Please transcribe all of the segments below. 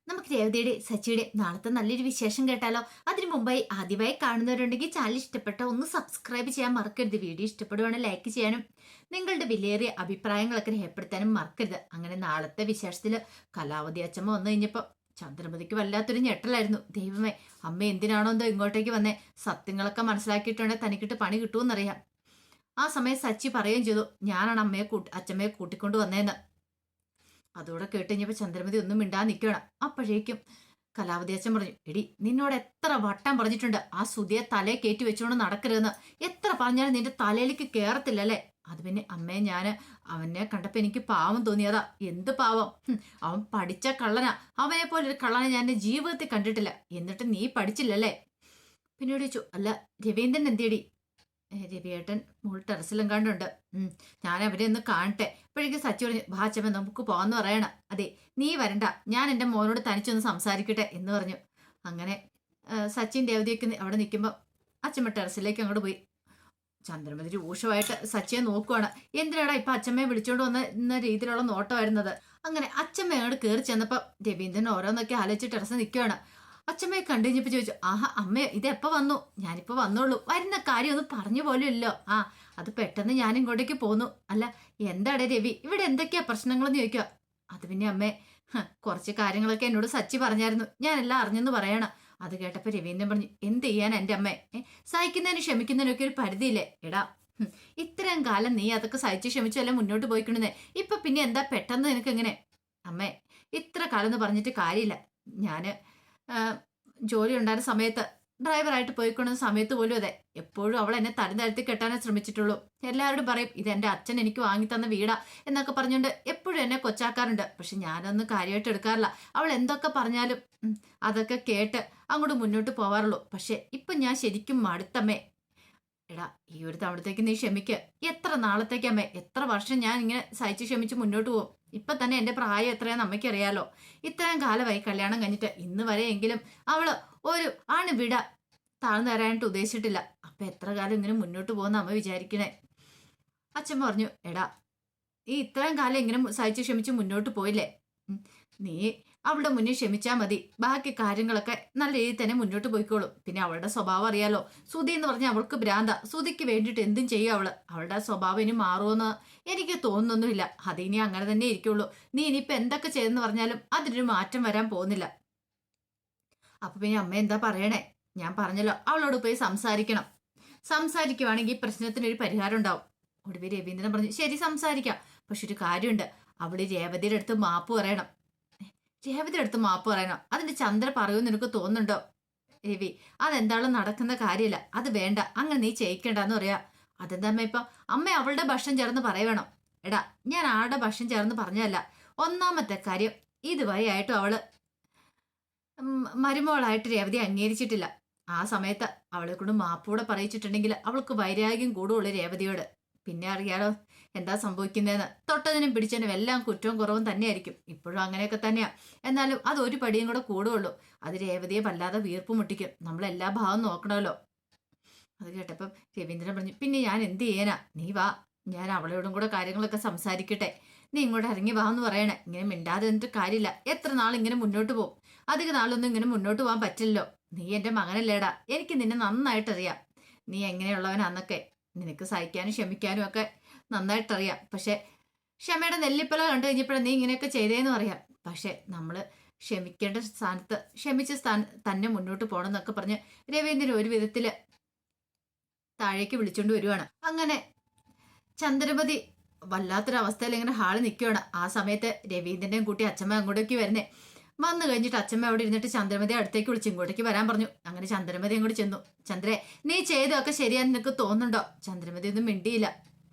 നമുക്ക് രേവതിയുടെ സച്ചിയുടെ നാളത്തെ നല്ലൊരു വിശേഷം കേട്ടാലോ. അതിനു മുമ്പായി ആദ്യമായി കാണുന്നവരുണ്ടെങ്കിൽ ചാനൽ ഇഷ്ടപ്പെട്ട ഒന്ന് സബ്സ്ക്രൈബ് ചെയ്യാൻ മറക്കരുത്. വീഡിയോ ഇഷ്ടപ്പെടുവാണെങ്കിൽ ലൈക്ക് ചെയ്യാനും നിങ്ങളുടെ വിലയേറിയ അഭിപ്രായങ്ങളൊക്കെ രേഖപ്പെടുത്താനും മറക്കരുത്. അങ്ങനെ നാളത്തെ വിശേഷത്തില് കലാവതി അച്ഛമ്മ വന്നു കഴിഞ്ഞപ്പോ ചന്ദ്രമതിക്ക് വല്ലാത്തൊരു ഞെട്ടലായിരുന്നു. ദൈവമേ, അമ്മ എന്തിനാണോ എന്തോ ഇങ്ങോട്ടേക്ക് വന്നേ, സത്യങ്ങളൊക്കെ മനസ്സിലാക്കിയിട്ടുണ്ടെങ്കിൽ തനിക്കിട്ട് പണി കിട്ടുമെന്നറിയാം. ആ സമയം സച്ചി പറയുകയും ചെയ്തു, ഞാനാണ് അച്ഛമ്മയെ കൂട്ടിക്കൊണ്ട് വന്നേന്ന്. അതോടെ കേട്ട് കഴിഞ്ഞപ്പോ ചന്ദ്രമതി ഒന്നും മിണ്ടാ നിൽക്കണം. അപ്പോഴേക്കും കലാവതി അച്ഛൻ പറഞ്ഞു, എടി നിന്നോട് എത്ര വട്ടം പറഞ്ഞിട്ടുണ്ട് ആ സുധിയെ തലയെ കയറ്റി വെച്ചുകൊണ്ട് നടക്കരുതെന്ന്. എത്ര പറഞ്ഞാലും നിന്റെ തലയിലേക്ക് കേറത്തില്ലല്ലേ. അത് പിന്നെ അമ്മയെ ഞാന് അവനെ കണ്ടപ്പോ എനിക്ക് പാവം തോന്നിയതാ. എന്ത് പാവം, അവൻ പഠിച്ച കള്ളനാ. അവനെ പോലെ ഒരു കള്ളനെ ഞാൻ എന്റെ ജീവിതത്തിൽ കണ്ടിട്ടില്ല. എന്നിട്ട് നീ പഠിച്ചില്ലല്ലേ. പിന്നീട് ചോദിച്ചു, അല്ല രവീന്ദ്രൻ എന്തിയടി. രവിയേട്ടൻ മുകൾ ടെറസിലും കണ്ടുണ്ട്. ഞാൻ അവരെ ഒന്ന് കാണട്ടെ. അപ്പോഴേക്കും സച്ചി പറഞ്ഞു, ഭാച്ചമ്മ നമുക്ക് പോകാന്ന് പറയണം. അതെ, നീ വരണ്ട, ഞാൻ എൻ്റെ മോനോട് തനിച്ചൊന്ന് സംസാരിക്കട്ടെ എന്ന് പറഞ്ഞു. അങ്ങനെ സച്ചിൻ രേവതിയൊക്കെ അവിടെ നിൽക്കുമ്പോൾ അച്ഛമ്മ ടെറസിലേക്ക് അങ്ങോട്ട് പോയി. ചന്ദ്രമതി രൂക്ഷമായിട്ട് സച്ചിയെ നോക്കുവാണ്. എന്തിനാടാ ഇപ്പൊ അച്ഛമ്മയെ വിളിച്ചോണ്ട് വന്ന രീതിയിലുള്ള നോട്ടമായിരുന്നത്. അങ്ങനെ അച്ഛമ്മ അങ്ങോട്ട് കയറി ചെന്നപ്പോ രവീന്ദ്രൻ ഓരോന്നൊക്കെ ആലോചിച്ച് ടെറസ് നിൽക്കുവാണ്. അച്ഛമ്മയെ കണ്ടു കഴിഞ്ഞപ്പോ ചോദിച്ചു, ആഹാ അമ്മേ ഇതെപ്പോ വന്നു. ഞാനിപ്പോ വന്നോളൂ, വരുന്ന കാര്യം ഒന്ന് പറഞ്ഞു പോലും ഇല്ലോ. അത് പെട്ടെന്ന് ഞാൻ ഇങ്ങോട്ടേക്ക് പോന്നു. അല്ല എന്താടേ രവി, ഇവിടെ എന്തൊക്കെയാ പ്രശ്നങ്ങളെന്ന് ചോദിക്കുക. അത് പിന്നെ അമ്മേ, കുറച്ച് കാര്യങ്ങളൊക്കെ എന്നോട് സച്ചി പറഞ്ഞായിരുന്നു, ഞാൻ എല്ലാം അറിഞ്ഞെന്ന് പറയണം. അത് കേട്ടപ്പോ രവീന്ദ്രൻ പറഞ്ഞു, എന്ത് ചെയ്യാൻ എൻ്റെ അമ്മേ, സഹിക്കുന്നതിന് ക്ഷമിക്കുന്നതിനൊക്കെ ഒരു പരിധിയില്ലേ. എടാ, ഇത്രയും കാലം നീ അതൊക്കെ സഹിച്ച് ക്ഷമിച്ചു അല്ല മുന്നോട്ട് പോയിക്കൊണ്ടേ, ഇപ്പൊ പിന്നെ എന്താ പെട്ടെന്ന് നിനക്ക് എങ്ങനെ. അമ്മേ, ഇത്ര കാലം എന്ന് പറഞ്ഞിട്ട് കാര്യമില്ല. ഞാന് ജോലി ഉണ്ടായിരുന്ന സമയത്ത് ഡ്രൈവറായിട്ട് പോയിക്കൊണ്ടിരുന്ന സമയത്ത് പോലും അതെ, എപ്പോഴും അവൾ എന്നെ തരം താഴ്ത്തി കെട്ടാനേ ശ്രമിച്ചിട്ടുള്ളൂ. എല്ലാവരോടും പറയും ഇത് എൻ്റെ അച്ഛൻ എനിക്ക് വാങ്ങിത്തന്ന വീടാ എന്നൊക്കെ പറഞ്ഞുകൊണ്ട് എപ്പോഴും എന്നെ കൊച്ചാക്കാറുണ്ട്. പക്ഷെ ഞാനൊന്നും കാര്യമായിട്ട് എടുക്കാറില്ല. അവൾ എന്തൊക്കെ പറഞ്ഞാലും അതൊക്കെ കേട്ട് അങ്ങോട്ട് മുന്നോട്ട് പോവാറുള്ളൂ. പക്ഷെ ഇപ്പൊ ഞാൻ ശരിക്കും മടുത്തമ്മേ. എടാ, ഈ ഒരു തവണത്തേക്ക് നീ ക്ഷമിക്ക്. എത്ര നാളത്തേക്ക് അമ്മേ, എത്ര വർഷം ഞാൻ ഇങ്ങനെ സഹിച്ച് ക്ഷമിച്ച് മുന്നോട്ട് പോകും. ഇപ്പൊ തന്നെ എന്റെ പ്രായം എത്രയാന്ന് അമ്മയ്ക്കറിയാലോ. ഇത്രയും കാലമായി കല്യാണം കഴിഞ്ഞിട്ട് ഇന്ന് വരെയെങ്കിലും അവള് ഒരു ആണ് വിട താഴ്ന്നു തരാനായിട്ട് ഉദ്ദേശിച്ചിട്ടില്ല. അപ്പൊ എത്ര കാലം ഇങ്ങനെ മുന്നോട്ട് പോകുന്ന അമ്മ വിചാരിക്കണേ. അച്ഛൻ പറഞ്ഞു, എടാ ഈ ഇത്രയും കാലം ഇങ്ങനെ സഹിച്ച് ക്ഷമിച്ച് മുന്നോട്ട് പോയില്ലേ, നീ അവളുടെ മുന്നിൽ ക്ഷമിച്ചാൽ മതി. ബാക്കി കാര്യങ്ങളൊക്കെ നല്ല രീതിയിൽ തന്നെ മുന്നോട്ട് പോയിക്കോളും. പിന്നെ അവളുടെ സ്വഭാവം അറിയാലോ. സുധി എന്ന് പറഞ്ഞാൽ അവൾക്ക് ഭ്രാന്ത. സുധിക്ക് വേണ്ടിയിട്ട് എന്തും ചെയ്യും അവള്. അവളുടെ സ്വഭാവം ഇനി മാറുമെന്ന് എനിക്ക് തോന്നുന്നൊന്നുമില്ല. അതിനി അങ്ങനെ തന്നെ ഇരിക്കുള്ളൂ. നീ ഇനിയിപ്പോ എന്തൊക്കെ ചെയ്തെന്ന് പറഞ്ഞാലും അതിനൊരു മാറ്റം വരാൻ പോകുന്നില്ല. അപ്പൊ പിന്നെ അമ്മ എന്താ പറയണേ, ഞാൻ പറഞ്ഞല്ലോ അവളോട് പോയി സംസാരിക്കണം. സംസാരിക്കുവാണെങ്കിൽ ഈ പ്രശ്നത്തിനൊരു പരിഹാരം ഉണ്ടാവും. ഒടുവിൽ രവീന്ദ്രൻ പറഞ്ഞു, ശരി സംസാരിക്കാം. പക്ഷെ ഒരു കാര്യമുണ്ട്, അവള് രേവതിയുടെ അടുത്ത് മാപ്പ് പറയണം. രേവതിയുടെ അടുത്ത് മാപ്പ് പറയണം. അതിന്റെ ചന്ദ്ര പറയുമെന്ന് നിനക്ക് തോന്നുന്നുണ്ടോ രവി? അതെന്താളും നടക്കുന്ന കാര്യമില്ല. അത് വേണ്ട, അങ്ങനെ നീ ചെയ്യിക്കണ്ടെന്ന് പറയാ. അതെന്താ അമ്മ ഇപ്പൊ അമ്മ അവളുടെ ഭക്ഷണം ചേർന്ന് പറയണം. എടാ, ഞാൻ ആളുടെ ഭക്ഷണം ചേർന്ന് പറഞ്ഞതല്ല. ഒന്നാമത്തെ കാര്യം, ഇതുവരെയായിട്ടും അവള് മരുമോളായിട്ട് രേവതി അംഗീകരിച്ചിട്ടില്ല. ആ സമയത്ത് അവളെ കൊണ്ട് മാപ്പൂടെ പറയിച്ചിട്ടുണ്ടെങ്കിൽ അവൾക്ക് വൈരാഗ്യം കൂടുള്ളൂ രേവതിയോട്. പിന്നെ അറിയാലോ എന്താ സംഭവിക്കുന്നതെന്ന്. തൊട്ടതിനും പിടിച്ചതിനും എല്ലാം കുറ്റവും കുറവും തന്നെയായിരിക്കും. ഇപ്പോഴും അങ്ങനെയൊക്കെ തന്നെയാ. എന്നാലും അത് ഒരു പടിയും കൂടെ കൂടുള്ളൂ. അത് രേവതിയെ വല്ലാതെ വീർപ്പ് മുട്ടിക്കും. നമ്മൾ എല്ലാ ഭാവം നോക്കണമല്ലോ. അത് കേട്ടപ്പം രവീന്ദ്രൻ പറഞ്ഞു, പിന്നെ ഞാൻ എന്ത് ചെയ്യാനാ, നീ വാ, ഞാൻ അവളോടും കൂടെ കാര്യങ്ങളൊക്കെ സംസാരിക്കട്ടെ. നീ ഇങ്ങോട്ട് ഇറങ്ങി വാ എന്ന് പറയണേ. ഇങ്ങനെ മിണ്ടാതെ നിന്നിട്ട് കാര്യമില്ല. എത്ര നാൾ ഇങ്ങനെ മുന്നോട്ട് പോകും. അധിക നാളൊന്നും ഇങ്ങനെ മുന്നോട്ട് പോകാൻ പറ്റില്ലല്ലോ. നീ എൻ്റെ മകനല്ലേടാ, എനിക്ക് നിന്നെ നന്നായിട്ടറിയാം. നീ എങ്ങനെയുള്ളവനാന്നൊക്കെ നിനക്ക് സഹിക്കാനും ക്ഷമിക്കാനും ഒക്കെ നന്നായിട്ടറിയാം. പക്ഷെ ക്ഷമയുടെ നെല്ലിപ്പല കണ്ടു കഴിഞ്ഞപ്പോഴേ നീ ഇങ്ങനെയൊക്കെ ചെയ്തേന്ന് പറയാം. പക്ഷെ നമ്മള് ക്ഷമിക്കേണ്ട സ്ഥാനത്ത് ക്ഷമിച്ച തന്നെ മുന്നോട്ട് പോകണം എന്നൊക്കെ പറഞ്ഞ് രവീന്ദ്രൻ ഒരു വിധത്തില് താഴേക്ക് വിളിച്ചോണ്ട് വരുവാണ്. അങ്ങനെ ചന്ദ്രമതി വല്ലാത്തൊരവസ്ഥയിൽ ഇങ്ങനെ ഹാള് നിൽക്കുകയാണ്. ആ സമയത്ത് രവീന്ദ്രനെയും കൂട്ടി അച്ഛമ്മ അങ്ങോട്ടേക്ക് വരുന്നേ. വന്നു കഴിഞ്ഞിട്ട് അച്ഛമ്മ അവിടെ ഇരുന്നിട്ട് ചന്ദ്രമതി അടുത്തേക്ക് വിളിച്ച് ഇങ്ങോട്ടേക്ക് വരാൻ പറഞ്ഞു. അങ്ങനെ ചന്ദ്രമതി അങ്ങോട്ട് ചെന്നു. ചന്ദ്രേ, നീ ചെയ്തൊക്കെ ശരിയാന്ന് നിനക്ക് തോന്നുന്നുണ്ടോ? ചന്ദ്രമതി ഒന്നും മിണ്ടിയില്ല.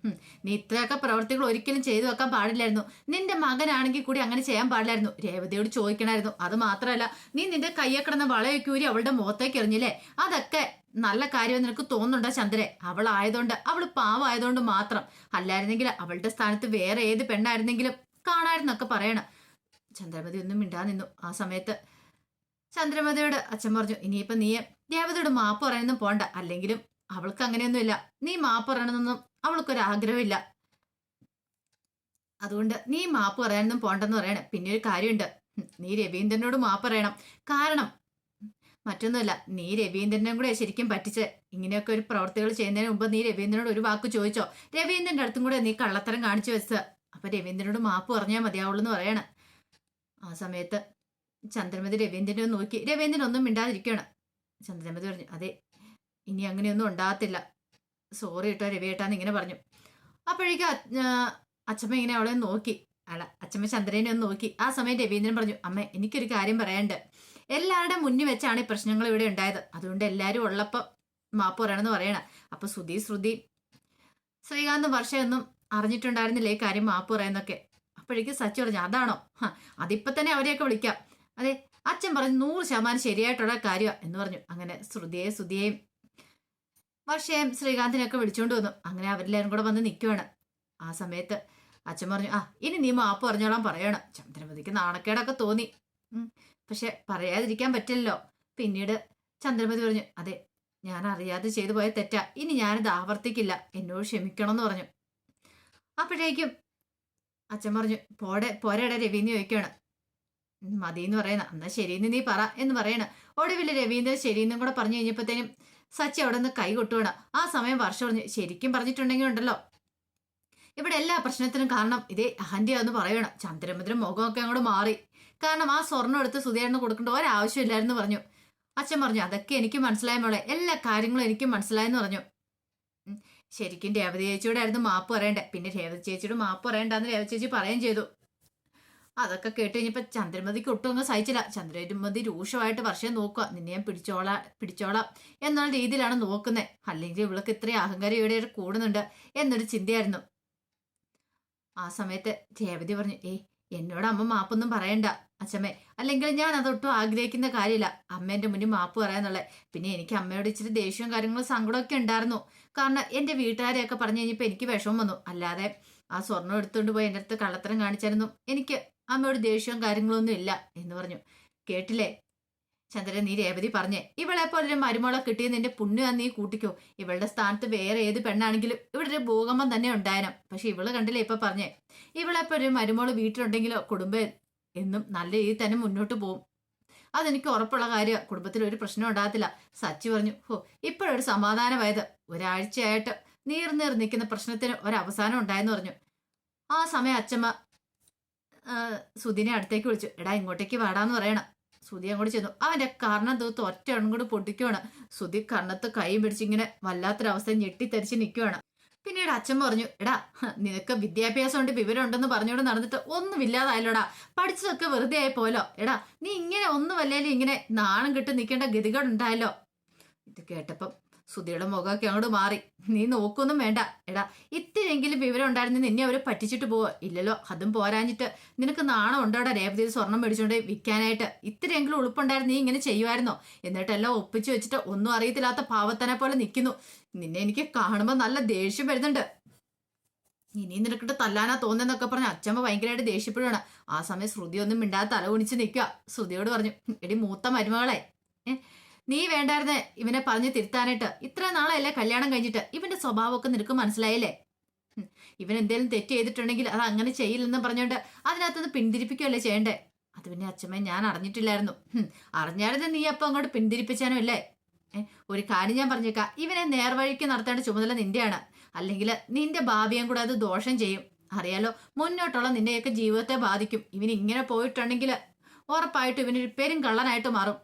നീ ഇത്രയൊക്കെ പ്രവർത്തികൾ ഒരിക്കലും ചെയ്തു വെക്കാൻ പാടില്ലായിരുന്നു. നിന്റെ മകനാണെങ്കിൽ കൂടി അങ്ങനെ ചെയ്യാൻ പാടില്ലായിരുന്നു. രേവതിയോട് ചോദിക്കണമായിരുന്നു. അത് മാത്രമല്ല, നീ നിന്റെ കയ്യെ കിടന്ന വളയൊക്കെ ഊരി അവളുടെ മുഖത്തേക്ക് എറിഞ്ഞില്ലേ, അതൊക്കെ നല്ല കാര്യമെന്ന് നിനക്ക് തോന്നുന്നുണ്ടോ ചന്ദ്രേ? അവളായതുകൊണ്ട്, അവള് പാവമായതുകൊണ്ട് മാത്രം. അല്ലായിരുന്നെങ്കിൽ അവളുടെ സ്ഥാനത്ത് വേറെ ഏത് പെണ്ണായിരുന്നെങ്കിലും കാണായിരുന്നൊക്കെ പറയണം. ചന്ദ്രമതി ഒന്നും മിണ്ടാ നിന്നു. ആ സമയത്ത് ചന്ദ്രമതിയോട് അച്ഛൻ പറഞ്ഞു, ഇനിയിപ്പൊ നീ രേവതിയോട് മാപ്പ് പറയാനൊന്നും പോണ്ട. അല്ലെങ്കിലും അവൾക്ക് അങ്ങനെയൊന്നുമില്ല. നീ മാപ്പ് പറയണമെന്നൊന്നും അവൾക്കൊരാഗ്രഹമില്ല. അതുകൊണ്ട് നീ മാപ്പ് പറയാനൊന്നും പോണ്ടെന്ന് പറയണേ. പിന്നെ ഒരു കാര്യമുണ്ട്, നീ രവീന്ദ്രനോട് മാപ്പ് പറയണം. കാരണം മറ്റൊന്നുമല്ല, നീ രവീന്ദ്രനും കൂടെ ശരിക്കും പറ്റിച്ച് ഇങ്ങനെയൊക്കെ ഒരു പ്രവർത്തികൾ ചെയ്യുന്നതിന് മുമ്പ് നീ രവീന്ദ്രനോട് ഒരു വാക്ക് ചോദിച്ചോ? രവീന്ദ്രന്റെ അടുത്തും കൂടെ നീ കള്ളത്തരം കാണിച്ചു വെച്ചത്. അപ്പൊ രവീന്ദ്രനോട് മാപ്പ് പറഞ്ഞാൽ മതിയാവുള്ളൂ എന്ന് പറയണ. ആ സമയത്ത് ചന്ദ്രമതി രവീന്ദ്രനെ നോക്കി. രവീന്ദ്രൻ ഒന്നും മിണ്ടാതിരിക്കുകയാണ്. ചന്ദ്രമതി പറഞ്ഞു, അതെ, ഇനി അങ്ങനെയൊന്നും ഉണ്ടാകത്തില്ല, സോറി കേട്ടോ രവിയേട്ടാന്ന് ഇങ്ങനെ പറഞ്ഞു. അപ്പോഴേക്കും അച്ഛമ്മ ഇങ്ങനെ അവളെ നോക്കി. അച്ഛമ്മ ചന്ദ്രനെ ഒന്ന് നോക്കി. ആ സമയം രവീന്ദ്രൻ പറഞ്ഞു, അമ്മ എനിക്കൊരു കാര്യം പറയാനുണ്ട്. എല്ലാവരുടെ മുന്നിൽ വെച്ചാണ് ഈ പ്രശ്നങ്ങൾ ഇവിടെ ഉണ്ടായത്. അതുകൊണ്ട് എല്ലാവരും ഉള്ളപ്പം മാപ്പ് പറയണമെന്ന് പറയണം. അപ്പൊ ശ്രുതി ശ്രീകാന്തും വർഷയൊന്നും അറിഞ്ഞിട്ടുണ്ടായിരുന്നില്ല ഈ കാര്യം മാപ്പ് പറയുന്നൊക്കെ. അപ്പോഴേക്കും സച്ചി പറഞ്ഞു, അതാണോ? അതിപ്പോ തന്നെ അവരെയൊക്കെ വിളിക്കാം. അതെ, അച്ഛൻ പറഞ്ഞു 100% ശരിയായിട്ടുള്ള കാര്യമാണ് എന്ന് പറഞ്ഞു. അങ്ങനെ ശ്രുതിയെയും വർഷയും ശ്രീകാന്തിനെയൊക്കെ വിളിച്ചുകൊണ്ട് വന്നു. അങ്ങനെ അവരെല്ലാവരും കൂടെ വന്ന് നിൽക്കുവാണ്. ആ സമയത്ത് അച്ഛൻ പറഞ്ഞു, ഇനി നീ മാപ്പ് പറഞ്ഞോളാൻ പറയണം. ചന്ദ്രമതിക്ക് നാണക്കേടൊക്കെ തോന്നി. പക്ഷെ പറയാതിരിക്കാൻ പറ്റില്ലല്ലോ. പിന്നീട് ചന്ദ്രമതി പറഞ്ഞു, അതെ, ഞാൻ അറിയാതെ ചെയ്തു പോയ തെറ്റാ, ഇനി ഞാനിത് ആവർത്തിക്കില്ല, എന്നോട് ക്ഷമിക്കണം എന്ന് പറഞ്ഞു. അപ്പോഴേക്കും അച്ഛൻ പറഞ്ഞു, പോരേടെ രവീന്ദ്രൻ ചോദിക്കുകയാണ്. മതിയെന്ന് പറയുന്ന, എന്നാ ശരിയെന്ന് നീ പറ എന്ന് പറയണ. ഒടുവിൽ രവീന്ദ്രൻ ശരിയെന്നും കൂടെ പറഞ്ഞു കഴിഞ്ഞപ്പോഴത്തേനും സച്ചി അവിടെ നിന്ന് കൈ കൊട്ടുവാണ്. ആ സമയം വർഷം പറഞ്ഞു, ശരിക്കും പറഞ്ഞിട്ടുണ്ടെങ്കിൽ ഉണ്ടല്ലോ ഇവിടെ എല്ലാ പ്രശ്നത്തിനും കാരണം ഇതേ അഹന്റെയാന്ന് പറയണം. ചന്ദ്രമതിയുടെ മുഖമൊക്കെ അങ്ങോട്ട് മാറി. കാരണം ആ സ്വർണ്ണം എടുത്ത് സുധേറിന് കൊടുക്കേണ്ട ഒരാവശ്യമില്ലായിരുന്നു പറഞ്ഞു. അച്ഛൻ പറഞ്ഞു, അതൊക്കെ എനിക്ക് മനസ്സിലായ മോളെ, എല്ലാ കാര്യങ്ങളും എനിക്ക് മനസ്സിലായെന്ന് പറഞ്ഞു. ശരിക്കും രേവതി ചേച്ചിയോടെ ആയിരുന്നു മാപ്പ് പറയണ്ടേ. പിന്നെ രേവതി ചേച്ചിയോട് മാപ്പ് പറയണ്ടെന്ന് രേവതി ചേച്ചി പറയുകയും ചെയ്തു. അതൊക്കെ കേട്ട് കഴിഞ്ഞപ്പോ ചന്ദ്രമതിക്ക് ഒട്ടും അങ്ങ് സഹിച്ചില്ല. ചന്ദ്രമതി രൂക്ഷമായിട്ട് വർഷം നോക്കുക, നിന്നെ ഞാൻ പിടിച്ചോളാം എന്നുള്ള രീതിയിലാണ് നോക്കുന്നത്. അല്ലെങ്കിൽ ഇവൾക്ക് ഇത്രയും അഹങ്കാരം ഇവിടെ കൂടുന്നുണ്ട് എന്നൊരു ചിന്തയായിരുന്നു. ആ സമയത്ത് രേവതി പറഞ്ഞു, എന്നോട് അമ്മ മാപ്പൊന്നും പറയണ്ട അച്ഛമ്മേ, അല്ലെങ്കിൽ ഞാൻ അതൊട്ടും ആഗ്രഹിക്കുന്ന കാര്യമില്ല അമ്മേന്റെ മുന്നിൽ മാപ്പ് പറയാന്നുള്ളത്. പിന്നെ എനിക്ക് അമ്മയോട് ഇച്ചിരി ദേഷ്യവും കാര്യങ്ങളും സങ്കടമൊക്കെ ഉണ്ടായിരുന്നു. കാരണം എന്റെ വീട്ടുകാരെയൊക്കെ പറഞ്ഞു കഴിഞ്ഞപ്പോൾ എനിക്ക് വിഷമം വന്നു. അല്ലാതെ ആ സ്വർണ്ണം എടുത്തുകൊണ്ട് പോയി എൻ്റെ അടുത്ത് കള്ളത്തരം കാണിച്ചായിരുന്നു എനിക്ക് അമ്മയോട് ദേഷ്യവും കാര്യങ്ങളൊന്നും ഇല്ല എന്ന് പറഞ്ഞു. കേട്ടില്ലേ ചന്ദ്രൻ, നീ രേവതി പറഞ്ഞേ, ഇവളെ പോലെ മരുമോളെ കിട്ടിയ നിന്റെ പുണ്യം നീ കൂട്ടിക്കോ. ഇവളുടെ സ്ഥാനത്ത് വേറെ ഏത് പെണ്ണാണെങ്കിലും ഇവിടെ ഒരു ഭൂകമ്പം തന്നെ ഉണ്ടായനം. പക്ഷെ ഇവള് കണ്ടില്ലേ ഇപ്പൊ പറഞ്ഞേ, ഇവളെ പോലെ മരുമോള് വീട്ടിലുണ്ടെങ്കിലോ കുടുംബം എന്നും നല്ല രീതിയിൽ തന്നെ മുന്നോട്ട് പോകും. അതെനിക്ക് ഉറപ്പുള്ള കാര്യമാണ്. കുടുംബത്തിൽ ഒരു പ്രശ്നം ഉണ്ടാകത്തില്ല. സച്ചി പറഞ്ഞു, ഇപ്പോഴൊരു സമാധാനമായത്. ഒരാഴ്ചയായിട്ട് നീർ നിൽക്കുന്ന പ്രശ്നത്തിന് ഒരവസാനം ഉണ്ടായെന്ന് പറഞ്ഞു. ആ സമയം അച്ഛമ്മ സുധിനെ അടുത്തേക്ക് വിളിച്ചു. എടാ ഇങ്ങോട്ടേക്ക് വാടാന്ന് പറയണം. സുധി അങ്ങോട്ട് ചെന്നു. അവന്റെ കർണം തൂത്ത് ഒറ്റ അങ്ങോട്ട് പൊട്ടിക്കുവാണ്. സുധി കർണത്ത് കൈ പിടിച്ചിങ്ങനെ വല്ലാത്തൊരവസ്ഥ ഞെട്ടിത്തരിച്ച് നിൽക്കുവാണ്. പിന്നീട് അച്ഛൻ പറഞ്ഞു, എടാ നിനക്ക് വിദ്യാഭ്യാസം ഉണ്ട് വിവരം ഉണ്ടെന്ന് പറഞ്ഞോട് നടന്നിട്ട് ഒന്നുമില്ലാതായല്ലോടാ, പഠിച്ചതൊക്കെ വെറുതെ ആയി പോലോ. എടാ നീ ഇങ്ങനെ ഒന്നുമല്ലേലും ഇങ്ങനെ നാണം കെട്ട് നിൽക്കേണ്ട ഗതികളുണ്ടായല്ലോ. ഇത് കേട്ടപ്പം സുധിയുടെ മുഖമൊക്കെ അങ്ങോട്ട് മാറി. നീ നോക്കൊന്നും വേണ്ട. എടാ ഇത്തിരിയെങ്കിലും വിവരം ഉണ്ടായിരുന്നു നിന്നെ അവര് പറ്റിച്ചിട്ട് പോവോ? ഇല്ലല്ലോ. അതും പോരാഞ്ഞിട്ട് നിനക്ക് നാണം ഉണ്ടോടാ രേവതി സ്വർണം മേടിച്ചോണ്ട് വിൽക്കാനായിട്ട്? ഇത്തിരിയെങ്കിലും ഉളുപ്പുണ്ടായിരുന്നു നീ ഇങ്ങനെ ചെയ്യുമായിരുന്നോ? എന്നിട്ടെല്ലാം ഒപ്പിച്ചു വെച്ചിട്ട് ഒന്നും അറിയത്തില്ലാത്ത പാവത്തനെ പോലെ നിൽക്കുന്നു. നിന്നെ എനിക്ക് കാണുമ്പോൾ നല്ല ദേഷ്യം വരുന്നുണ്ട്. ഇനി നിനക്കിട്ട് തല്ലാനാ തോന്നുന്നൊക്കെ പറഞ്ഞ് അച്ഛമ്മ ഭയങ്കരമായിട്ട് ദേഷ്യപ്പെടുകയാണ്. ആ സമയം ശ്രുതി ഒന്നും മിണ്ടാതെ തല കുണിച്ച് നിൽക്കുക. ശ്രുതിയോട് പറഞ്ഞു, എടി മൂത്ത മരുമകളെ, നീ വേണ്ടായിരുന്നേ ഇവനെ പറഞ്ഞ് തിരുത്താനായിട്ട്. ഇത്ര നാളെയല്ലേ കല്യാണം കഴിഞ്ഞിട്ട്. ഇവന്റെ സ്വഭാവമൊക്കെ നിനക്ക് മനസ്സിലായില്ലേ? ഇവൻ എന്തെങ്കിലും തെറ്റ് ചെയ്തിട്ടുണ്ടെങ്കിൽ അത് അങ്ങനെ ചെയ്യില്ലെന്ന് പറഞ്ഞോണ്ട് അതിനകത്തുനിന്ന് പിന്തിരിപ്പിക്കുകയല്ലേ ചെയ്യണ്ടേ? അത് പിന്നെ അച്ഛമ്മ ഞാൻ അറിഞ്ഞിട്ടില്ലായിരുന്നു. അറിഞ്ഞായിരുന്നു നീ അപ്പൊ അങ്ങോട്ട് പിന്തിരിപ്പിച്ചാനും അല്ലേ? ഒരു കാര്യം ഞാൻ പറഞ്ഞേക്കാം, ഇവനെ നേർവഴിക്ക് നടത്തേണ്ട ചുമതല നിന്റെയാണ്. അല്ലെങ്കിൽ നിന്റെ ഭാവിയും കൂടെ അത് ദോഷം ചെയ്യും. അറിയാലോ, മുന്നോട്ടുള്ള നിന്റെയൊക്കെ ജീവിതത്തെ ബാധിക്കും. ഇവൻ ഇങ്ങനെ പോയിട്ടുണ്ടെങ്കിൽ ഉറപ്പായിട്ടും ഇവനൊരു പേരും കള്ളനായിട്ട് മാറും.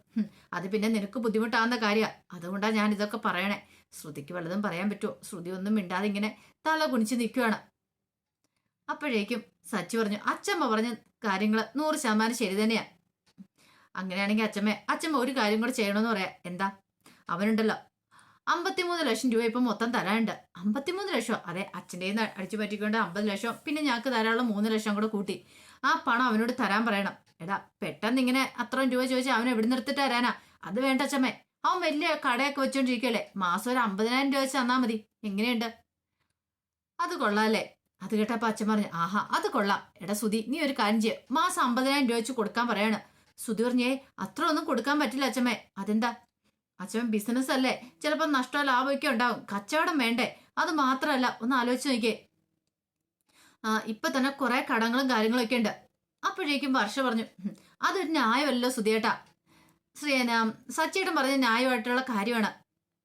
അത് പിന്നെ നിനക്ക് ബുദ്ധിമുട്ടാവുന്ന കാര്യമാണ്. അതുകൊണ്ടാണ് ഞാൻ ഇതൊക്കെ പറയണേ. ശ്രുതിക്ക് വല്ലതും പറയാൻ പറ്റുമോ? ശ്രുതി ഒന്നും മിണ്ടാതെ ഇങ്ങനെ തല കുനിച്ച് നിൽക്കുകയാണ്. അപ്പോഴേക്കും സച്ചി പറഞ്ഞു, അച്ഛമ്മ പറഞ്ഞ കാര്യങ്ങൾ 100% ശരി തന്നെയാ. അങ്ങനെയാണെങ്കിൽ അച്ഛമ്മ ഒരു കാര്യം കൂടെ ചെയ്യണമെന്ന് പറയാം. എന്താ? അവനുണ്ടല്ലോ 53 ലക്ഷം രൂപ ഇപ്പം മൊത്തം തരാനുണ്ട്. 53 ലക്ഷം? അതെ, അച്ഛൻ്റെ അടിച്ചു പറ്റിക്കൊണ്ട് 50 ലക്ഷം, പിന്നെ ഞങ്ങൾക്ക് ധാരാളം 3 ലക്ഷം കൂടെ കൂട്ടി ആ പണം അവനോട് തരാൻ പറയണം. എടാ പെട്ടെന്ന് ഇങ്ങനെ അത്രയും രൂപ ചോദിച്ചാൽ അവൻ എവിടെ നിർത്തിട്ട് തരാനാ? അത് വേണ്ട അച്ഛമ്മേ, അവൻ വലിയ കടയൊക്കെ വെച്ചോണ്ടിരിക്കല്ലേ, മാസം ഒരു 50,000 രൂപ വെച്ച് തന്നാ മതി. എങ്ങനെയുണ്ട്? അത് കൊള്ളാല്ലേ? അത് കേട്ടപ്പോ അച്ഛൻ പറഞ്ഞു, ആഹാ അത് കൊള്ളാം. എടാ സുധി, നീ ഒരു കാര്യം ചെയ്യ, മാസം 50,000 രൂപ വെച്ച് കൊടുക്കാൻ പറയാണ്. സുധി പറഞ്ഞേ, അത്ര ഒന്നും കൊടുക്കാൻ പറ്റില്ല അച്ഛമ്മേ. അതെന്താ? അച്ഛൻ ബിസിനസ് അല്ലേ, ചിലപ്പോൾ നഷ്ടമോ ലാഭമൊക്കെ ഉണ്ടാവും. കച്ചവടം വേണ്ടേ? അത് മാത്രമല്ല, ഒന്ന് ആലോചിച്ച് നോക്കിയേ, ഇപ്പൊ തന്നെ കുറെ കടങ്ങളും കാര്യങ്ങളും ഒക്കെ ഉണ്ട്. അപ്പോഴേക്കും വർഷ പറഞ്ഞു, അതൊരു ന്യായമല്ലോ സുധിയേട്ടാ. ശ്രീന സച്ചിയേട്ടൻ പറഞ്ഞ ന്യായമായിട്ടുള്ള കാര്യമാണ്.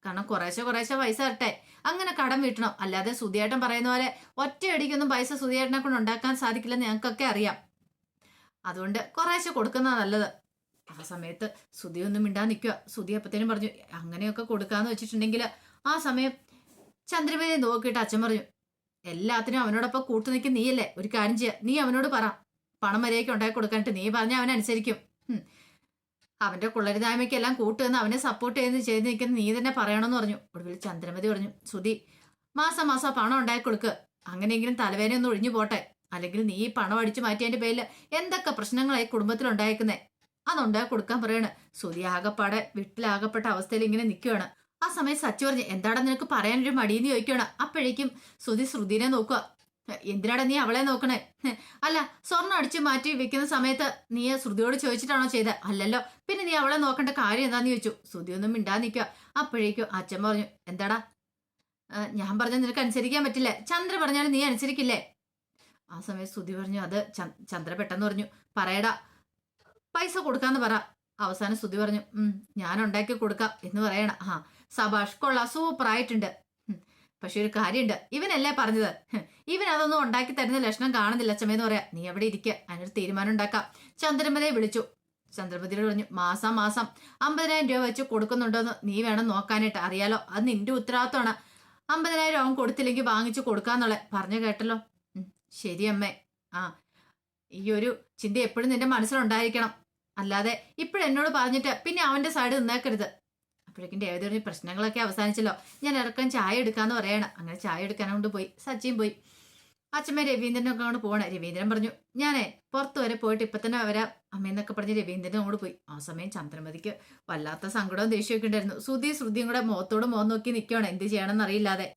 കാരണം കുറേശ്ശെ കുറേശ്ശെ പൈസ തരട്ടെ, അങ്ങനെ കടം വീട്ടണം. അല്ലാതെ സുധിയേട്ടൻ പറയുന്ന പോലെ ഒറ്റയടിക്കൊന്നും പൈസ സുധിയേട്ടനെ കൊണ്ട് ഉണ്ടാക്കാൻ സാധിക്കില്ലെന്ന് ഞങ്ങൾക്കൊക്കെ അറിയാം. അതുകൊണ്ട് കുറേശ്ശെ കൊടുക്കുന്നതാണ് നല്ലത്. ആ സമയത്ത് സുധി ഒന്നും മിണ്ടാൻ നിൽക്കുക. സുധി അപ്പത്തേനും പറഞ്ഞു അങ്ങനെയൊക്കെ കൊടുക്കാന്ന് വെച്ചിട്ടുണ്ടെങ്കിൽ ആ സമയം ചന്ദ്രമേനെ നോക്കിയിട്ട് അച്ഛൻ പറഞ്ഞു എല്ലാത്തിനും അവനോടൊപ്പം കൂട്ടു നിൽക്കും നീയല്ലേ, ഒരു കാര്യം ചെയ്യുക, നീ അവനോട് പറ പണം മര്യാദയ്ക്ക് ഉണ്ടാക്കി കൊടുക്കാനിട്ട്. നീ പറഞ്ഞാൽ അവനനുസരിക്കും. അവന്റെ കുള്ളരുതായ്മയ്ക്കെല്ലാം കൂട്ടുനിന്ന് അവനെ സപ്പോർട്ട് ചെയ്ത് നിൽക്കുന്ന നീ തന്നെ പറയണമെന്ന് പറഞ്ഞു. ഒടുവിൽ ചന്ദ്രമതി പറഞ്ഞു സുധി മാസം മാസം പണം ഉണ്ടാക്കി കൊടുക്ക്, അങ്ങനെയെങ്കിലും തലവേദന ഒന്ന് ഒഴിഞ്ഞു പോട്ടെ. അല്ലെങ്കിൽ നീ ഈ പണം അടിച്ചു മാറ്റിയതിന്റെ പേരിൽ എന്തൊക്കെ പ്രശ്നങ്ങളായി കുടുംബത്തിൽ ഉണ്ടായേക്കുന്നേ, അതുണ്ടാക്കി കൊടുക്കാൻ പറയാണ്. സുധി ആകപ്പാടെ വീട്ടിലാകപ്പെട്ട അവസ്ഥയിൽ ഇങ്ങനെ നിൽക്കുകയാണ്. ആ സമയം സച്ചി പറഞ്ഞു എന്താടാ നിനക്ക് പറയാനൊരു മടിയെന്ന് ചോദിക്കുകയാണ്. അപ്പോഴേക്കും സുധി ശ്രുതിനെ നോക്കുക. എന്തിനാടാ നീ അവളെ നോക്കണേ? അല്ല സ്വർണ്ണം അടിച്ചു മാറ്റി വെക്കുന്ന സമയത്ത് നീ ശ്രുതിയോട് ചോദിച്ചിട്ടാണോ ചെയ്തത്? അല്ലല്ലോ, പിന്നെ നീ അവളെ നോക്കേണ്ട കാര്യം എന്താന്ന് ചോദിച്ചു. ശ്രുതി ഒന്നും മിണ്ടാ നിൽക്കുക. അപ്പോഴേക്കും അച്ഛൻ പറഞ്ഞു എന്താടാ ഞാൻ പറഞ്ഞാൽ നിനക്ക് അനുസരിക്കാൻ പറ്റില്ലേ? ചന്ദ്ര പറഞ്ഞാലും നീ അനുസരിക്കില്ലേ? ആ സമയം ശ്രുതി പറഞ്ഞു അത് ചന്ദ്ര പെട്ടെന്ന് പറഞ്ഞു പറയടാ പൈസ കൊടുക്കാന്ന് പറ. അവസാനം ശ്രുതി പറഞ്ഞു ഞാൻ ഉണ്ടാക്കി കൊടുക്കാം എന്ന് പറയണ. സബാഷ് കൊള്ളാം, സൂപ്പർ ആയിട്ടുണ്ട്. പക്ഷെ ഒരു കാര്യമുണ്ട്, ഇവനല്ലേ പറഞ്ഞത്, ഇവൻ അതൊന്നും ഉണ്ടാക്കി തരുന്ന ലക്ഷണം കാണുന്നില്ല അച്ഛമ്മേന്ന് പറയാ. നീ എവിടെ ഇരിക്കുക, അതിനൊരു തീരുമാനം ഉണ്ടാക്കാം. ചന്ദ്രമതിയെ വിളിച്ചു. ചന്ദ്രമതിയോട് പറഞ്ഞു മാസം മാസം 50,000 രൂപ വെച്ച് കൊടുക്കുന്നുണ്ടോന്ന് നീ വേണം നോക്കാനായിട്ട്. അറിയാലോ അത് നിന്റെ ഉത്തരവാദിത്തമാണ്. 50,000 അവൻ കൊടുത്തില്ലെങ്കിൽ വാങ്ങിച്ചു കൊടുക്കാന്നുള്ള പറഞ്ഞു കേട്ടല്ലോ. ശരി അമ്മേ. ഈ ഒരു ചിന്ത എപ്പോഴും നിന്റെ മനസ്സിലുണ്ടായിരിക്കണം. അല്ലാതെ ഇപ്പോഴെന്നോട് പറഞ്ഞിട്ട് പിന്നെ അവന്റെ സൈഡ് നിന്നേക്കരുത്. അപ്പോഴേക്കും രേവതി പറഞ്ഞു പ്രശ്നങ്ങളൊക്കെ അവസാനിച്ചല്ലോ, ഞാൻ ഇറക്കാൻ ചായ എടുക്കാന്ന് പറയണം. അങ്ങനെ ചായ എടുക്കാൻ കൊണ്ട് പോയി. സച്ചിയും പോയി. അച്ഛമ്മ രവീന്ദ്രനൊക്കെ കൊണ്ട് പോകണേ. രവീന്ദ്രൻ പറഞ്ഞു ഞാനേ പുറത്ത് വരെ പോയിട്ട് ഇപ്പൊ തന്നെ വരാം അമ്മയെന്നൊക്കെ പറഞ്ഞ് രവീന്ദ്രനും അങ്ങോട്ട് പോയി. ആ സമയം ചന്ദ്രമതിക്ക് വല്ലാത്ത സങ്കടവും ദേഷ്യമൊക്കെ ഉണ്ടായിരുന്നു. ശ്രുതിയും കൂടെ മുഖത്തോട് മുഖം നോക്കി നിൽക്കുകയാണ്, എന്ത് ചെയ്യണമെന്ന് അറിയില്ലാതെ.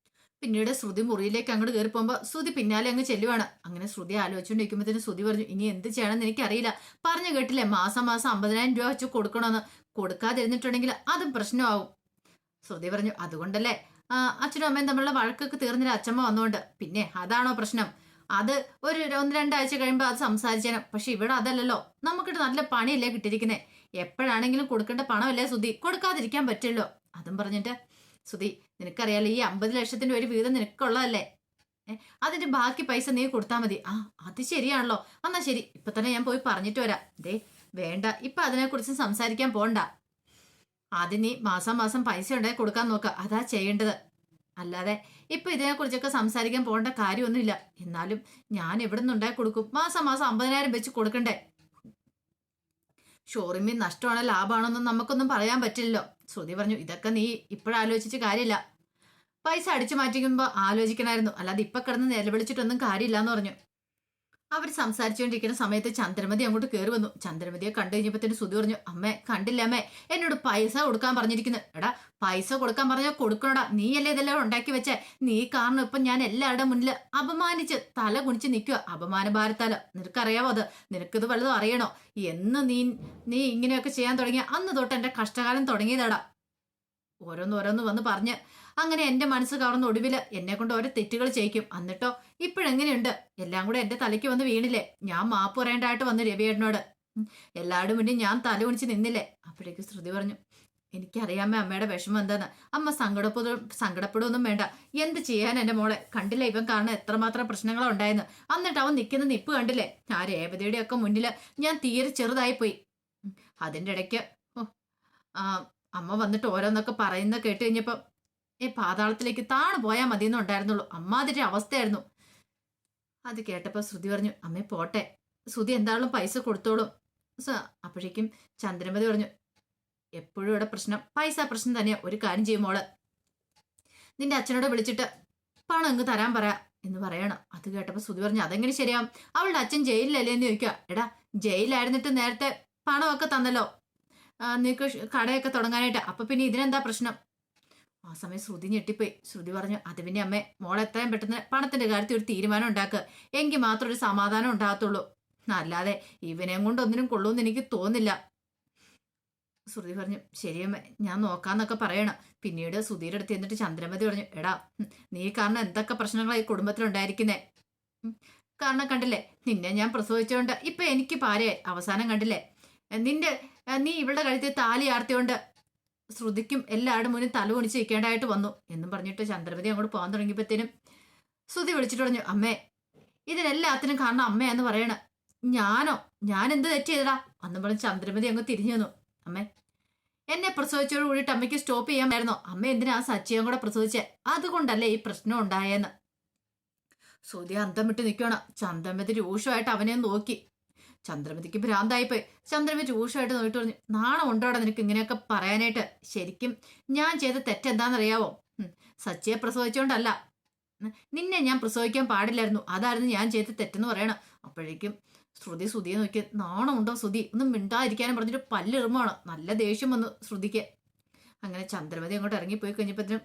പിന്നീട് ശ്രുതി മുറിയിലേക്ക് അങ്ങോട്ട് കയറി പോകുമ്പോൾ ശ്രുതി പിന്നാലെ അങ്ങ് ചെല്ലുവാണ്. അങ്ങനെ ശ്രുതി ആലോചിച്ചുകൊണ്ടിരിക്കുമ്പോഴത്തേന് ശ്രുതി പറഞ്ഞു ഇനി എന്ത് ചെയ്യണമെന്ന് എനിക്കറിയില്ല. പറഞ്ഞു കേട്ടില്ലേ മാസം മാസം 50,000 രൂപ വെച്ച് കൊടുക്കണമെന്ന്. കൊടുക്കാതിരുന്നിട്ടുണ്ടെങ്കിൽ അതും പ്രശ്നമാവും. ശ്രുതി പറഞ്ഞു അതുകൊണ്ടല്ലേ അച്ഛനും അമ്മയും തമ്മിലുള്ള വഴക്കൊക്കെ തീർന്നില്ല അച്ഛമ്മ വന്നുകൊണ്ട്. പിന്നെ അതാണോ പ്രശ്നം? അത് ഒരു 1-2 ആഴ്ച കഴിയുമ്പോൾ അത് സംസാരിച്ചേനും. പക്ഷെ ഇവിടെ അതല്ലല്ലോ, നമുക്കിട്ട് നല്ല പണിയല്ലേ കിട്ടിയിരിക്കുന്നേ. എപ്പോഴാണെങ്കിലും കൊടുക്കേണ്ട പണമല്ലേ ശ്രുതി, കൊടുക്കാതിരിക്കാൻ പറ്റില്ലോ. അതും പറഞ്ഞിട്ട് ശ്രുതി നിനക്കറിയാലോ ഈ 50 ലക്ഷത്തിന്റെ ഒരു വീതം നിനക്കുള്ളതല്ലേ, അതിന്റെ ബാക്കി പൈസ നീ കൊടുത്താൽ മതി. അത് ശരിയാണല്ലോ, എന്നാ ശരി ഇപ്പൊ തന്നെ ഞാൻ പോയി പറഞ്ഞിട്ട് വരാം. ദേ വേണ്ട, ഇപ്പൊ അതിനെക്കുറിച്ച് സംസാരിക്കാൻ പോണ്ട. ആദ്യം നീ മാസം മാസം പൈസ ഉണ്ടായി കൊടുക്കാൻ നോക്ക, അതാ ചെയ്യേണ്ടത്. അല്ലാതെ ഇപ്പൊ ഇതിനെക്കുറിച്ചൊക്കെ സംസാരിക്കാൻ പോകേണ്ട കാര്യമൊന്നുമില്ല. എന്നാലും ഞാൻ എവിടെ നിന്ന് ഉണ്ടായി കൊടുക്കും? മാസം മാസം 50,000 വെച്ച് കൊടുക്കണ്ടേ? ഷോറൂമിൽ നഷ്ടമാണോ ലാഭമാണോ എന്നും നമുക്കൊന്നും പറയാൻ പറ്റില്ലല്ലോ. ശ്രുതി പറഞ്ഞു ഇതൊക്കെ നീ ഇപ്പോഴാലോചിച്ച് കാര്യമില്ല, പൈസ അടിച്ചു മാറ്റിക്കുമ്പോ ആലോചിക്കണമായിരുന്നു, അല്ലാതെ ഇപ്പൊ കിടന്ന് നിലവിളിച്ചിട്ടൊന്നും കാര്യമില്ല എന്ന് പറഞ്ഞു. അവർ സംസാരിച്ചുകൊണ്ടിരിക്കുന്ന സമയത്ത് ചന്ദ്രമതി അങ്ങോട്ട് കയറി വന്നു. ചന്ദ്രമതിയെ കണ്ടു കഴിഞ്ഞപ്പോ ശ്രുതി പറഞ്ഞു അമ്മേ കണ്ടില്ല അമ്മേ, എന്നോട് പൈസ കൊടുക്കാൻ പറഞ്ഞിരിക്കുന്നു. എടാ പൈസ കൊടുക്കാൻ പറഞ്ഞാൽ കൊടുക്കണോടാ, നീയല്ലേ ഇതെല്ലാം ഉണ്ടാക്കി വെച്ചേ. നീ കാരണം ഇപ്പൊ ഞാൻ എല്ലാവരുടെ മുന്നിൽ അപമാനിച്ച് തല കുണിച്ച് നിൽക്കുക. അപമാന ഭാരത്താല നിനക്കറിയാവോ? അത് നിനക്കിത് വല്ലതും അറിയണോ? എന്ന് നീ ഇങ്ങനെയൊക്കെ ചെയ്യാൻ തുടങ്ങിയ അന്ന് തൊട്ട് എന്റെ കഷ്ടകാലം തുടങ്ങിയതാടാ. ഓരോന്നോരോന്ന് വന്ന് പറഞ്ഞ് അങ്ങനെ എന്റെ മനസ്സ് കവർന്ന ഒടുവില് എന്നെ കൊണ്ട് ഓരോ തെറ്റുകൾ ചെയ്യിക്കും. എന്നിട്ടോ ഇപ്പോഴെങ്ങനെയുണ്ട്? എല്ലാം കൂടെ എന്റെ തലയ്ക്ക് വന്ന് വീണില്ലേ. ഞാൻ മാപ്പ് പറയേണ്ടതായിട്ട് വന്നു രവിയേട്ടനോട്. എല്ലാവരുടെ മുന്നിൽ ഞാൻ തല കുണിച്ച് നിന്നില്ലേ. അപ്പോഴേക്കും ശ്രുതി പറഞ്ഞു എനിക്കറിയാമേ അമ്മയുടെ വിഷമം എന്താന്ന്. അമ്മ സങ്കടപ്പെടുകയൊന്നും വേണ്ട. എന്ത് ചെയ്യാൻ എന്റെ മോളെ? കണ്ടില്ല ഇവൻ കാരണം എത്രമാത്രം പ്രശ്നങ്ങളാണ് ഉണ്ടായെന്ന്. എന്നിട്ട് അവൻ നിൽക്കുന്ന നിപ്പ് കണ്ടില്ലേ? ആ രേവതിയുടെ ഒക്കെ മുന്നില് ഞാൻ തീരെ ചെറുതായി പോയി. അതിൻ്റെ ഇടയ്ക്ക് അമ്മ വന്നിട്ട് ഓരോന്നൊക്കെ പറയുന്ന കേട്ട് കഴിഞ്ഞപ്പോ പാതാളത്തിലേക്ക് താണു പോയാൽ മതിയെന്നും ഉണ്ടായിരുന്നുള്ളൂ. അമ്മാതിരി അവസ്ഥയായിരുന്നു. അത് കേട്ടപ്പോ ശ്രുതി പറഞ്ഞു അമ്മേ പോട്ടെ, ശ്രുതി എന്തായാലും പൈസ കൊടുത്തോളും. അപ്പോഴേക്കും ചന്ദ്രമതി പറഞ്ഞു എപ്പോഴും ഇവിടെ പ്രശ്നം പൈസ പ്രശ്നം തന്നെയാ. ഒരു കാര്യം ചെയ്യും മോള്, നിന്റെ അച്ഛനോട് വിളിച്ചിട്ട് പണം അങ്ങ് തരാൻ പറയാ എന്ന് പറയണം. അത് കേട്ടപ്പോ ശ്രുതി പറഞ്ഞു അതെങ്ങനെ ശരിയാവും? അവളുടെ അച്ഛൻ ജയിലിലല്ലേ എന്ന് ചോദിക്കുക. എടാ ജയിലായിരുന്നിട്ട് നേരത്തെ പണമൊക്കെ തന്നല്ലോ നിനക്ക് കടയൊക്കെ തുടങ്ങാനായിട്ട്, അപ്പൊ പിന്നെ ഇതിനെന്താ പ്രശ്നം? ആ സമയം ശ്രുതി ഞെട്ടിപ്പോയി. ശ്രുതി പറഞ്ഞു അത് പിന്നെ അമ്മേ മോളെ എത്രയും പെട്ടെന്ന് പണത്തിന്റെ കാര്യത്തിൽ ഒരു തീരുമാനം ഉണ്ടാക്കുക, എങ്കിൽ മാത്രം ഒരു സമാധാനം ഉണ്ടാകത്തുള്ളൂ. അല്ലാതെ ഇവനെയും കൊണ്ട് ഒന്നിനും കൊള്ളൂന്ന് എനിക്ക് തോന്നില്ല. ശ്രുതി പറഞ്ഞു ശരിയമ്മേ ഞാൻ നോക്കാന്നൊക്കെ പറയണം. പിന്നീട് ശ്രുതിയുടെ അടുത്ത് എന്നിട്ട് ചന്ദ്രമതി പറഞ്ഞു എടാ നീ കാരണം എന്തൊക്കെ പ്രശ്നങ്ങളായി കുടുംബത്തിലുണ്ടായിരിക്കുന്നേ. കാരണം കണ്ടില്ലേ നിന്നെ ഞാൻ പ്രസവിച്ചോണ്ട് ഇപ്പൊ എനിക്ക് പാരയായി. അവസാനം കണ്ടില്ലേ നിന്റെ നീ ഇവളുടെ കഴുത്തിൽ താലി ആർത്തിയോണ്ട് ശ്രുതിക്കും എല്ലാവരുടെ മുന്നിൽ തല കുണിച്ച് നിൽക്കേണ്ടതായിട്ട് വന്നു എന്നും പറഞ്ഞിട്ട് ചന്ദ്രമതി അങ്ങോട്ട് പോകാൻ തുടങ്ങിയപ്പോഴത്തേനും ശ്രുതി വിളിച്ചിട്ട് പറഞ്ഞു, അമ്മേ ഇതിനെല്ലാത്തിനും കാരണം അമ്മയാന്ന് പറയണ. ഞാൻ എന്ത് തെറ്റ് ചെയ്തടാ അന്ന് പറഞ്ഞ് ചന്ദ്രമതി അങ്ങ് തിരിഞ്ഞു വന്നു. അമ്മേ എന്നെ പ്രസവിച്ചോട് കൂടിയിട്ട് അമ്മയ്ക്ക് സ്റ്റോപ്പ് ചെയ്യാമായിരുന്നോ? അമ്മ എന്തിനാ ആ സച്ചിയും കൂടെ പ്രസവിച്ചേ? അതുകൊണ്ടല്ലേ ഈ പ്രശ്നം ഉണ്ടായെന്ന്. ശ്രുതി അന്തം വിട്ട് നിൽക്കുകയാണ്. ചന്ദ്രമതി രൂക്ഷമായിട്ട് അവനെ നോക്കി. ചന്ദ്രമതിക്ക് ഭ്രാന്തായിപ്പോയി. ചന്ദ്രമതി രൂക്ഷമായിട്ട് നോക്കിട്ട് പറഞ്ഞു, നാണം ഉണ്ടോടെ നിനക്ക് ഇങ്ങനെയൊക്കെ പറയാനായിട്ട്? ശരിക്കും ഞാൻ ചെയ്ത തെറ്റെന്താണെന്നറിയാവോ? സച്ചിയെ പ്രസവിച്ചോണ്ടല്ല, നിന്നെ ഞാൻ പ്രസവിക്കാൻ പാടില്ലായിരുന്നു, അതായിരുന്നു ഞാൻ ചെയ്ത തെറ്റെന്ന് പറയണം. അപ്പോഴേക്കും ശ്രുതിയെ നോക്കി, നാണമുണ്ടോ ശ്രുതി? ഒന്നും മിണ്ടാതിരിക്കാനും പറഞ്ഞിട്ട് പല്ലിറുമാണ്. നല്ല ദേഷ്യം വന്നു ശ്രുതിക്ക്. അങ്ങനെ ചന്ദ്രമതി അങ്ങോട്ട് ഇറങ്ങിപ്പോയി കഴിഞ്ഞപ്പോഴത്തേനും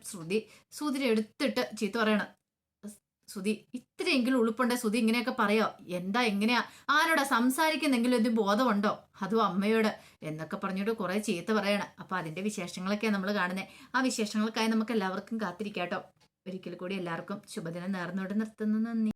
ശ്രുതിനെ എടുത്തിട്ട് ചീത്ത പറയണം. ശ്രുതി ഇത്രയെങ്കിലും ഉളുപ്പുണ്ടേ ശ്രുതി ഇങ്ങനെയൊക്കെ പറയോ? എന്താ എങ്ങനെയാ ആരോടാ സംസാരിക്കുന്നെങ്കിലും എന്ത് ബോധമുണ്ടോ? അതും അമ്മയോട് എന്നൊക്കെ പറഞ്ഞിട്ട് കുറെ ചീത്ത പറയണം. അപ്പൊ അതിന്റെ വിശേഷങ്ങളൊക്കെയാണ് നമ്മൾ കാണുന്നത്. ആ വിശേഷങ്ങൾക്കായി നമുക്ക് എല്ലാവർക്കും കാത്തിരിക്കാട്ടോ. ഒരിക്കൽ കൂടി എല്ലാവർക്കും ശുഭദിനം നേർന്നുകൊണ്ട് നിർത്തുന്നു. നന്ദി.